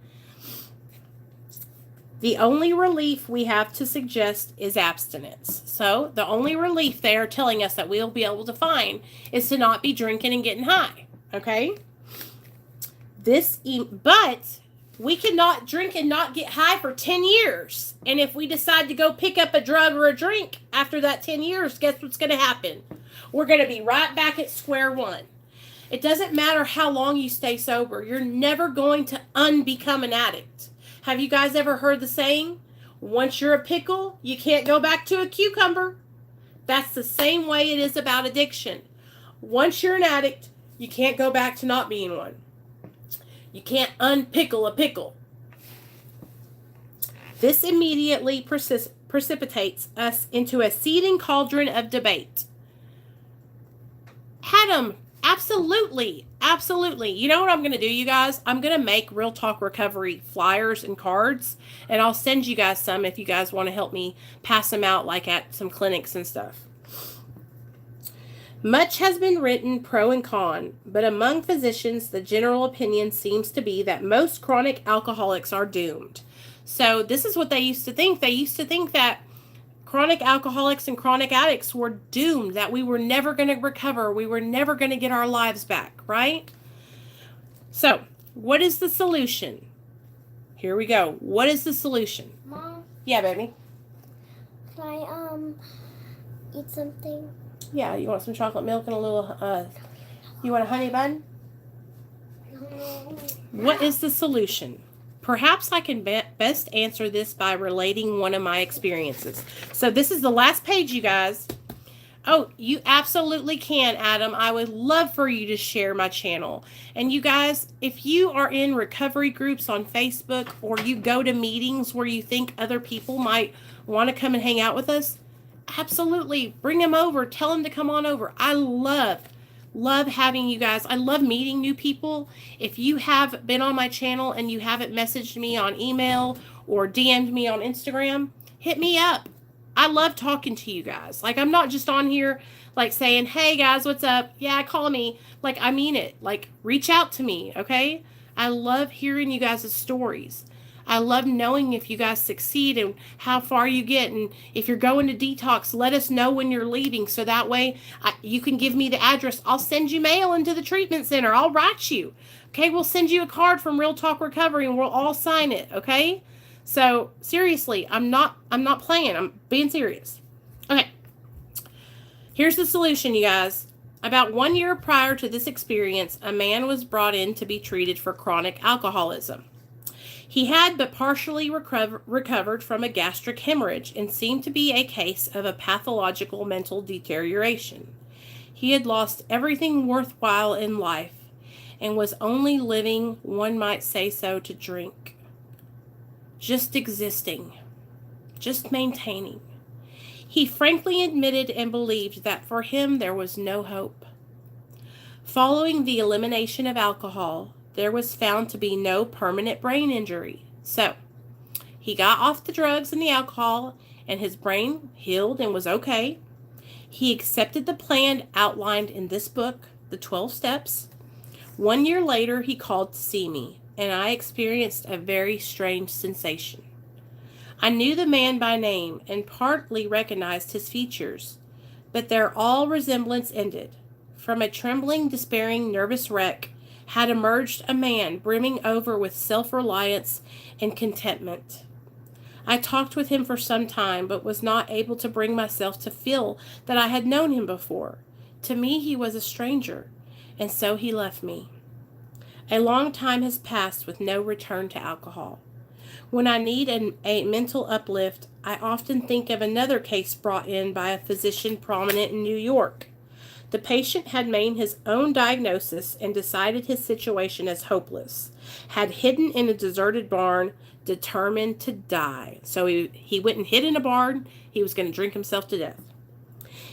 The only relief we have to suggest is abstinence. So, the only relief they are telling us that we'll be able to find is to not be drinking and getting high, okay? But we cannot drink and not get high for 10 years. And if we decide to go pick up a drug or a drink after that 10 years, guess what's going to happen? We're going to be right back at square one. It doesn't matter how long you stay sober. You're never going to unbecome an addict. Have you guys ever heard the saying, once you're a pickle, you can't go back to a cucumber? That's the same way it is about addiction. Once you're an addict, you can't go back to not being one. You can't unpickle a pickle. This immediately precipitates us into a seething cauldron of debate. Adam, absolutely. Absolutely. You know what I'm going to do, you guys? I'm going to make Real Talk Recovery flyers and cards, and I'll send you guys some if you guys want to help me pass them out like at some clinics and stuff. Much has been written pro and con, but among physicians, the general opinion seems to be that most chronic alcoholics are doomed. So this is what they used to think. They used to think that chronic alcoholics and chronic addicts were doomed, that we were never going to recover. We were never going to get our lives back, right? So, what is the solution? Here we go. What is the solution? Mom? Yeah, baby? Can I, eat something? Yeah, you want some chocolate milk and a little, you want a honey bun? No. What is the solution? Perhaps I can best answer this by relating one of my experiences. So this is the last page, you guys. Oh, you absolutely can, Adam. I would love for you to share my channel. And you guys, if you are in recovery groups on Facebook or you go to meetings where you think other people might want to come and hang out with us, absolutely bring them over. Tell them to come on over. I love having you guys. I love meeting new people. If you have been on my channel and you haven't messaged me on email or DM'd me on Instagram, hit me up. I love talking to you guys. Like, I'm not just on here like saying, hey guys, what's up? Yeah, call me. Like, I mean it. Like, reach out to me, okay? I love hearing you guys' stories. I love knowing if you guys succeed and how far you get. And if you're going to detox, let us know when you're leaving. So that way you can give me the address. I'll send you mail into the treatment center. I'll write you. Okay, we'll send you a card from Real Talk Recovery and we'll all sign it. Okay? So seriously, I'm not playing. I'm being serious. Okay. Here's the solution, you guys. About 1 year prior to this experience, a man was brought in to be treated for chronic alcoholism. He had but partially recovered from a gastric hemorrhage and seemed to be a case of a pathological mental deterioration. He had lost everything worthwhile in life and was only living, one might say so, to drink. Just existing. Just maintaining. He frankly admitted and believed that for him there was no hope. Following the elimination of alcohol, there was found to be no permanent brain injury. So, he got off the drugs and the alcohol, and his brain healed and was okay. He accepted the plan outlined in this book, The 12 Steps. 1 year later, he called to see me, and I experienced a very strange sensation. I knew the man by name and partly recognized his features, but their all resemblance ended. From a trembling, despairing, nervous wreck had emerged a man brimming over with self-reliance and contentment. I talked with him for some time, but was not able to bring myself to feel that I had known him before. To me, he was a stranger, and so he left me. A long time has passed with no return to alcohol. When I need a mental uplift, I often think of another case brought in by a physician prominent in New York. The patient had made his own diagnosis and decided his situation as hopeless, had hidden in a deserted barn, determined to die. So he went and hid in a barn. He was going to drink himself to death.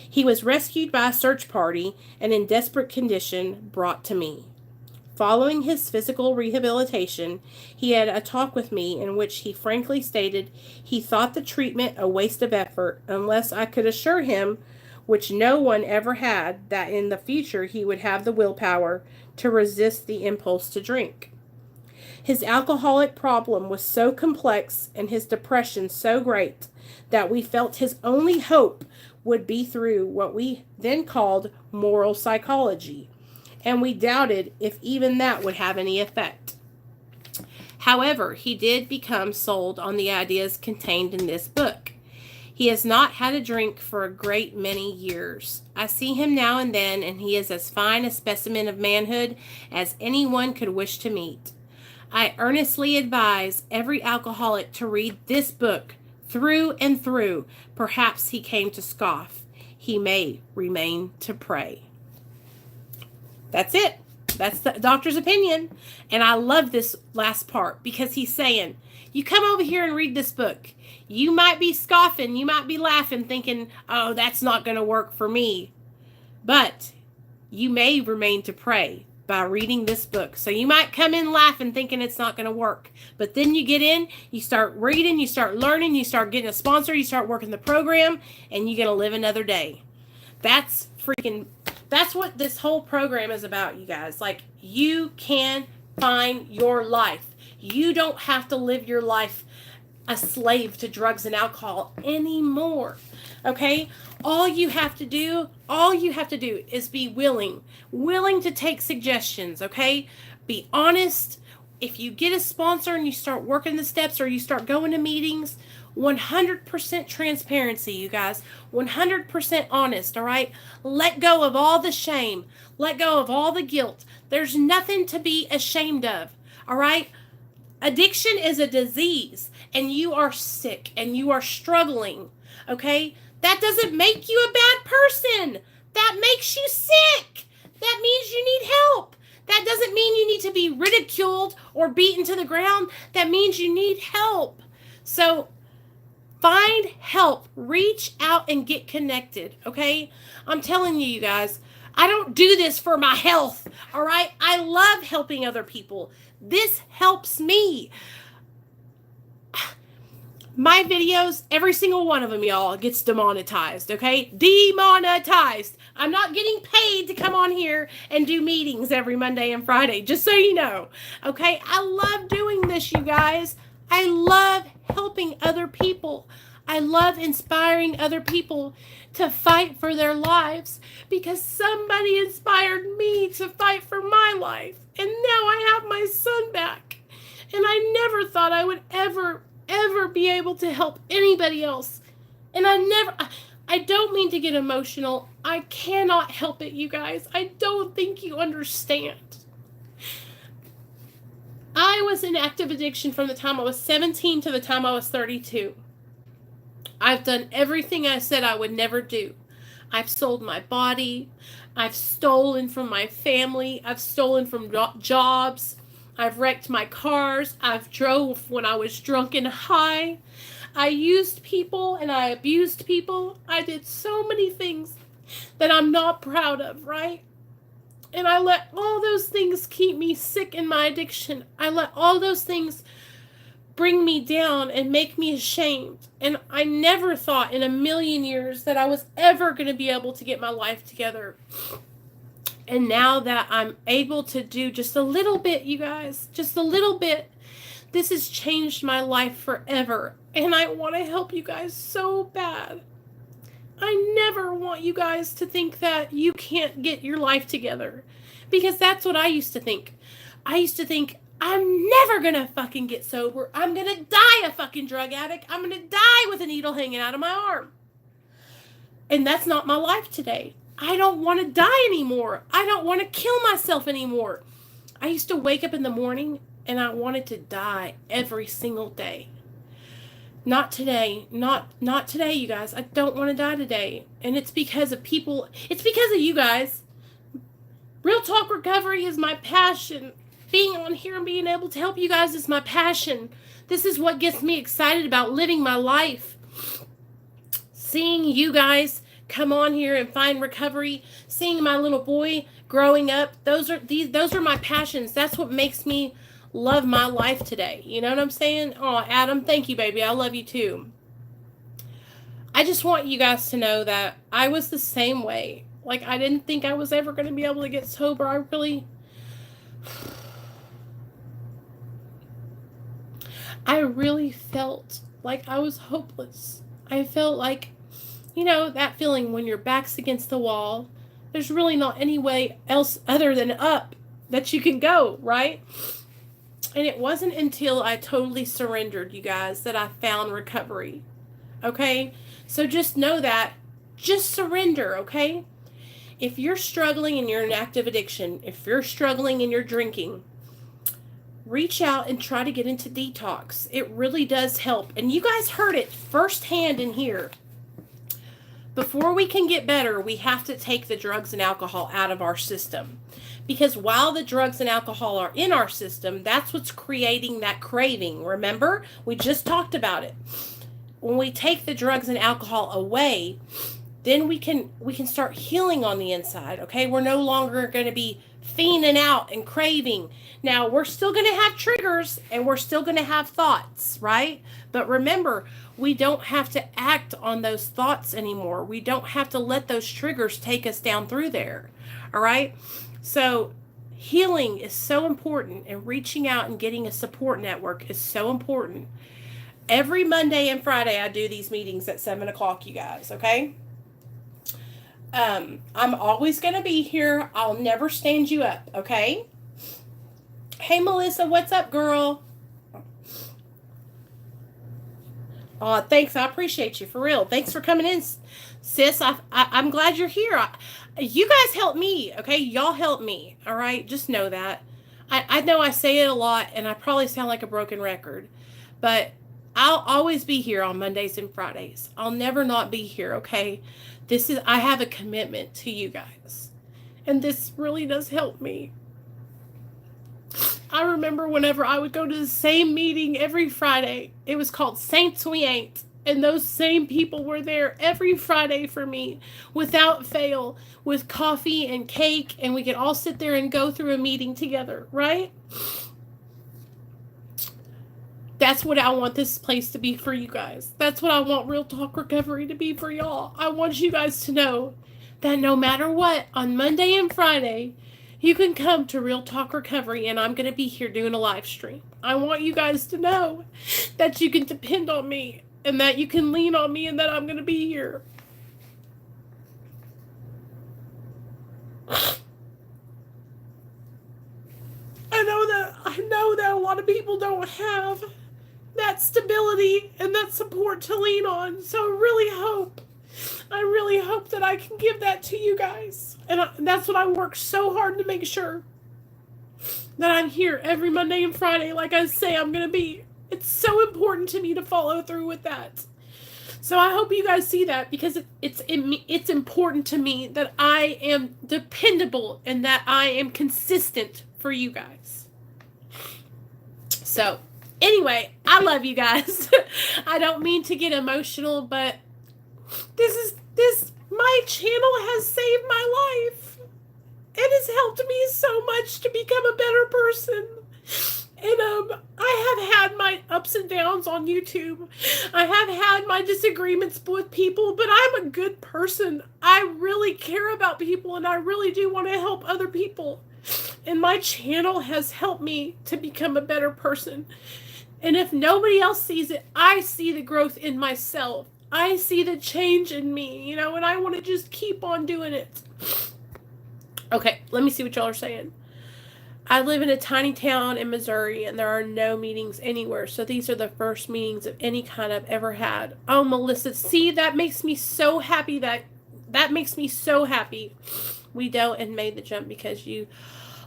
He was rescued by a search party and in desperate condition brought to me. Following his physical rehabilitation, he had a talk with me in which he frankly stated he thought the treatment a waste of effort unless I could assure him, which no one ever had, that in the future he would have the willpower to resist the impulse to drink. His alcoholic problem was so complex and his depression so great that we felt his only hope would be through what we then called moral psychology, and we doubted if even that would have any effect. However, he did become sold on the ideas contained in this book. He has not had a drink for a great many years. I see him now and then, and he is as fine a specimen of manhood as anyone could wish to meet. I earnestly advise every alcoholic to read this book through and through. Perhaps he came to scoff. He may remain to pray. That's it. That's the doctor's opinion. And I love this last part because he's saying, you come over here and read this book. You might be scoffing. You might be laughing, thinking, oh, that's not going to work for me. But you may remain to pray by reading this book. So you might come in laughing, thinking it's not going to work. But then you get in, you start reading, you start learning, you start getting a sponsor, you start working the program, and you're going to live another day. That's what this whole program is about, you guys. Like, you can find your life. You don't have to live your life a slave to drugs and alcohol anymore. Okay? All you have to do is be willing to take suggestions, okay? Be honest. If you get a sponsor and you start working the steps or you start going to meetings, 100% transparency, you guys. 100% honest, all right? Let go of all the shame. Let go of all the guilt. There's nothing to be ashamed of, all right? Addiction is a disease, and you are sick, and you are struggling, okay? That doesn't make you a bad person. That makes you sick. That means you need help. That doesn't mean you need to be ridiculed or beaten to the ground. That means you need help. So find help. Reach out and get connected, okay? I'm telling you, you guys, I don't do this for my health, all right? I love helping other people. This helps me. My videos, every single one of them, y'all, gets demonetized, okay? Demonetized. I'm not getting paid to come on here and do meetings every Monday and Friday, just so you know, okay? I love doing this, you guys. I love helping other people. I love inspiring other people to fight for their lives because somebody inspired me to fight for my life. And now I have my son back. And I never thought I would ever ever be able to help anybody else. And I don't mean to get emotional. I cannot help it, you guys. I don't think you understand. I was in active addiction from the time I was 17 to the time I was 32. I've done everything I said I would never do. I've sold my body. I've stolen from my family. I've stolen from jobs. I've wrecked my cars. I've drove when I was drunk and high. I used people and I abused people. I did so many things that I'm not proud of, right? And I let all those things keep me sick in my addiction. I let all those things bring me down and make me ashamed. And I never thought in a million years that I was ever going to be able to get my life together. And now that I'm able to do just a little bit, you guys, just a little bit, this has changed my life forever. And I want to help you guys so bad. I never want you guys to think that you can't get your life together. Because that's what I used to think. I used to think, I'm never going to fucking get sober. I'm going to die a fucking drug addict. I'm going to die with a needle hanging out of my arm. And that's not my life today. I don't want to die anymore. I don't want to kill myself anymore. I used to wake up in the morning and I wanted to die every single day. Not today. Not today, you guys. I don't want to die today. And it's because of people. It's because of you guys. Real Talk Recovery is my passion. Being on here and being able to help you guys is my passion. This is what gets me excited about living my life. Seeing you guys come on here and find recovery. Seeing my little boy growing up. Those are my passions. That's what makes me love my life today. You know what I'm saying? Oh, Adam, thank you, baby. I love you too. I just want you guys to know that I was the same way. Like, I didn't think I was ever going to be able to get sober. I really felt like I was hopeless. I felt like, you know, that feeling when your back's against the wall. There's really not any way else other than up that you can go, right? And it wasn't until I totally surrendered, you guys, that I found recovery. Okay? So just know that. Just surrender, okay? If you're struggling and you're in active addiction, if you're struggling and you're drinking, reach out and try to get into detox. It really does help. And you guys heard it firsthand in here. Before we can get better, we have to take the drugs and alcohol out of our system. Because while the drugs and alcohol are in our system, that's what's creating that craving. Remember? We just talked about it. When we take the drugs and alcohol away, then we can start healing on the inside, okay? We're no longer going to be fiending out and craving. Now, we're still going to have triggers and we're still going to have thoughts, right? But remember, we don't have to act on those thoughts anymore. We don't have to let those triggers take us down through there, all right? So healing is so important, and reaching out and getting a support network is so important. Every Monday and Friday, I do these meetings at 7 o'clock, you guys, okay? I'm always going to be here. I'll never stand you up, okay? Hey, Melissa, what's up, girl? Oh, thanks. I appreciate you, for real. Thanks for coming in, sis. I'm glad you're here. You guys help me, okay? Y'all help me, all right? Just know that. I know I say it a lot, and I probably sound like a broken record, but I'll always be here on Mondays and Fridays. I'll never not be here, okay? I have a commitment to you guys, and this really does help me. I remember whenever I would go to the same meeting every Friday. It was called Saints We Ain't. And those same people were there every Friday for me, without fail, with coffee and cake. And we could all sit there and go through a meeting together, right? That's what I want this place to be for you guys. That's what I want Real Talk Recovery to be for y'all. I want you guys to know that no matter what, on Monday and Friday, you can come to Real Talk Recovery, and I'm going to be here doing a live stream. I want you guys to know that you can depend on me, and that you can lean on me, and that I'm going to be here. I know that a lot of people don't have that stability and that support to lean on. So I really hope that I can give that to you guys. And that's what I work so hard to make sure that I'm here every Monday and Friday, like I say I'm going to be. It's so important to me to follow through with that. So I hope you guys see that, because it's important to me that I am dependable and that I am consistent for you guys. So anyway, I love you guys. I don't mean to get emotional, but my channel has saved my life. It has helped me so much to become a better person. And I have had my ups and downs on YouTube. I have had my disagreements with people, but I'm a good person. I really care about people, and I really do want to help other people. And my channel has helped me to become a better person. And if nobody else sees it, I see the growth in myself. I see the change in me, and I want to just keep on doing it. Okay, let me see what y'all are saying. I live in a tiny town in Missouri, and there are no meetings anywhere. So these are the first meetings of any kind I've ever had. Oh, Melissa, see, that makes me so happy. That makes me so happy. We don't and made the jump because you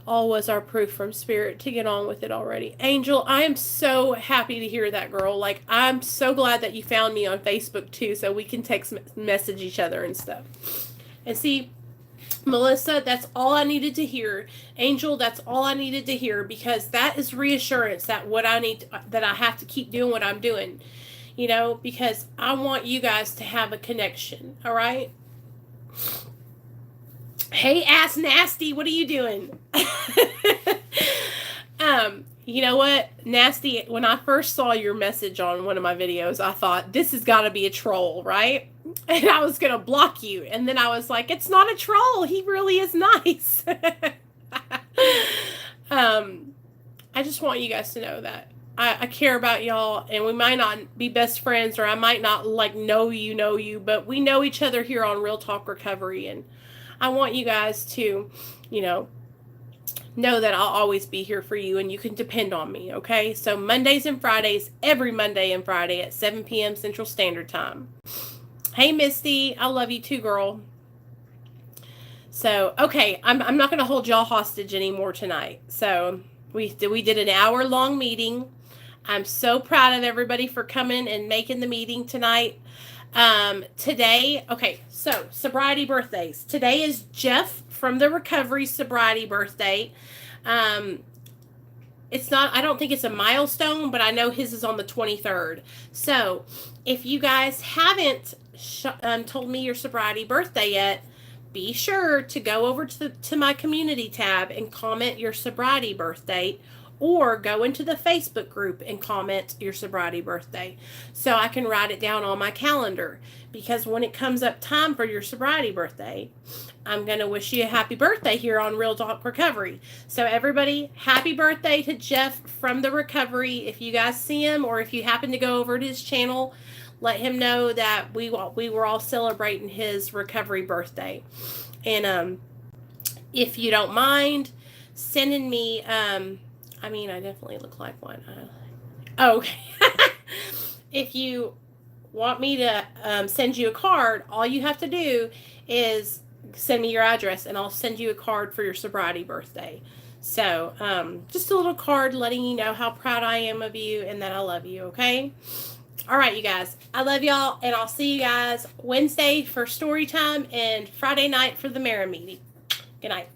all was our proof from spirit to get on with it already. Angel, I am so happy to hear that, girl. Like, I'm so glad that you found me on Facebook too, so we can text message each other and stuff. And see, Melissa, that's all I needed to hear. Angel, that's all I needed to hear, because that is reassurance that that I have to keep doing what I'm doing, because I want you guys to have a connection. All right. Hey, ass nasty, what are you doing? You know what, Nasty, when I first saw your message on one of my videos, I thought, this has got to be a troll, right? And I was going to block you. And then I was like, it's not a troll. He really is nice. I just want you guys to know that I care about y'all, and we might not be best friends, or I might not know you, but we know each other here on Real Talk Recovery. And I want you guys to, know that I'll always be here for you, and you can depend on me, okay? So Mondays and Fridays, every Monday and Friday at 7 p.m. Central Standard Time. Hey, Misty, I love you too, girl. So, okay, I'm not going to hold y'all hostage anymore tonight. So we did an hour-long meeting. I'm so proud of everybody for coming and making the meeting tonight. Today, okay, so sobriety birthdays. Today is Jeff from the Recovery sobriety birthday. It's not, I don't think it's a milestone, but I know his is on the 23rd. So if you guys haven't told me your sobriety birthday yet, be sure to go over to my community tab and comment your sobriety birthday, or go into the Facebook group and comment your sobriety birthday so I can write it down on my calendar. Because when it comes up time for your sobriety birthday, I'm going to wish you a happy birthday here on Real Talk Recovery. So everybody, happy birthday to Jeff from the Recovery. If you guys see him, or if you happen to go over to his channel, let him know that we were all celebrating his recovery birthday. And if you don't mind sending me... I mean, I definitely look like one. Okay. If you want me to send you a card, all you have to do is send me your address, and I'll send you a card for your sobriety birthday. So, just a little card letting you know how proud I am of you and that I love you, okay? All right, you guys. I love y'all, and I'll see you guys Wednesday for story time and Friday night for the Mara meeting. Good night.